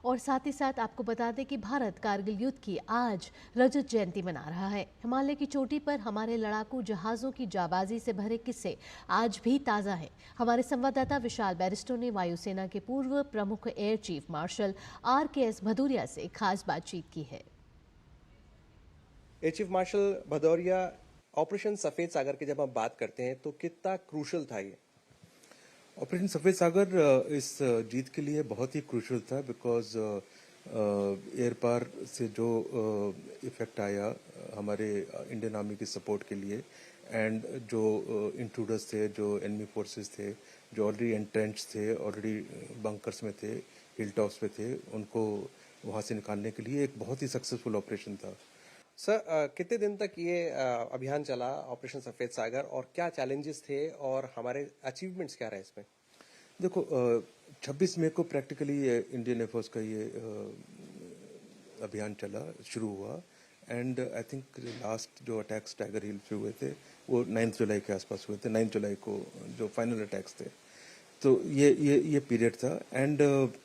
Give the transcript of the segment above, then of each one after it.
और साथ ही साथ आपको बता दें कि भारत कारगिल युद्ध की आज रजत जयंती मना रहा है। हिमालय की चोटी पर हमारे लड़ाकू जहाजों की जाबाजी से भरे किस्से आज भी ताज़ा हैं। हमारे संवाददाता विशाल बैरिस्टो ने वायुसेना के पूर्व प्रमुख air chief marshal RKS Bhadauria से खास बातचीत की है। Air chief marshal Bhadauria, operation सफेद सागर की जब हम बात करते हैं तो कितना क्रूशल था ये? ऑपरेशन सफेद सागर इस जीत के लिए बहुत ही क्रूशल था बिकॉज एयर पार से जो इफेक्ट आया हमारे इंडियन आर्मी की सपोर्ट के लिए एंड जो इंट्रूडर्स थे, जो एनिमी फोर्सेस थे, जो ऑलरेडी एंट्रेंच थे, ऑलरेडी बंकर्स में थे, हिल टॉप्स पे थे, उनको वहां से निकालने के लिए एक बहुत ही सक्सेसफुल ऑपरेशन था। सर, कितने दिन तक ये अभियान चला, ऑपरेशन सफेद सागर, और क्या चैलेंजेस थे और हमारे अचीवमेंट्स क्या रहे इसमें? देखो, 26 मई को प्रैक्टिकली इंडियन एयरफोर्स का ये अभियान चला, शुरू हुआ एंड आई थिंक लास्ट जो अटैक्स टाइगर हिल पे हुए थे वो 9 जुलाई के आसपास हुए थे। 9 जुलाई को जो फाइनल अटैक्स थे, तो ये पीरियड था एंड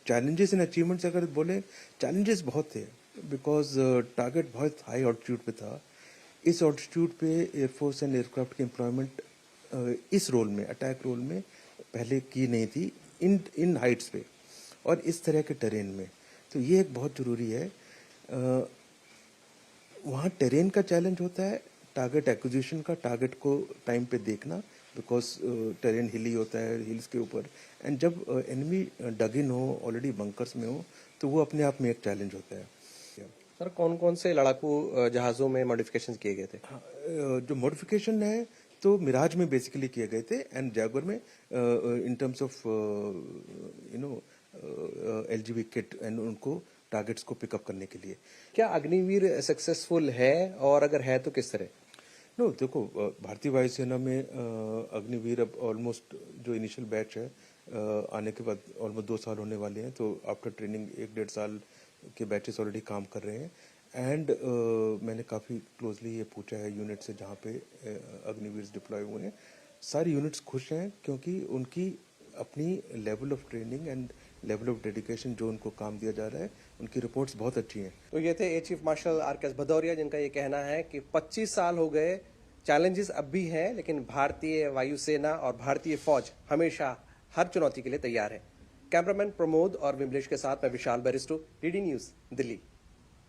चैलेंजेस एंड अचीवमेंट्स अगर बोले, चैलेंजेस बहुत थे बिकॉज टारगेट बहुत हाई ऑल्टीट्यूड पे था। इस ऑल्टीट्यूड पे एयरफोर्स एंड एयरक्राफ्ट की एम्प्लॉयमेंट इस रोल में, अटैक रोल में पहले की नहीं थी इन हाइट्स पे और इस तरह के टेरेन में। तो ये एक बहुत जरूरी है। वहाँ टेरेन का चैलेंज होता है, टारगेट एक्विजिशन का, टारगेट को टाइम पे देखना बिकॉज टेरेन हिली होता है, हिल्स के ऊपर, एंड जब एनिमी डग इन हो, ऑलरेडी बंकर्स में हो, तो वो अपने आप में एक चैलेंज होता है। सर, कौन कौन से लड़ाकू जहाजों में मॉडिफिकेशन किए गए थे? जो मॉडिफिकेशन है तो मिराज में बेसिकली किए गए थे एंड जैगुआर में in terms of LGV kit and उनको टारगेट्स को पिकअप करने के लिए। क्या अग्निवीर सक्सेसफुल है, और अगर है तो किस तरह? नो, देखो, भारतीय वायुसेना में अग्निवीर अब ऑलमोस्ट जो इनिशियल बैच है आने के बाद ऑलमोस्ट 2 साल होने वाले हैं, तो आफ्टर ट्रेनिंग 1-1.5 साल के बैचेस ऑलरेडी काम कर रहे हैं एंड मैंने काफ़ी क्लोजली ये पूछा है यूनिट से जहाँ पे अग्निवीर डिप्लॉय हुए हैं। सारी यूनिट्स खुश हैं क्योंकि उनकी अपनी level of training and level of dedication जो उनको काम दिया जा रहा है, उनकी रिपोर्ट्स बहुत अच्छी हैं। तो ये थे air chief marshal RKS Bhadauria, जिनका ये कहना है कि 25 साल हो गए, चैलेंजेस अब भी हैं, लेकिन भारतीय वायुसेना और भारतीय फौज हमेशा हर चुनौती के लिए तैयार है। कैमरामैन प्रमोद और विमलेश के साथ मैं विशाल बैरिस्टो, DD न्यूज, दिल्ली।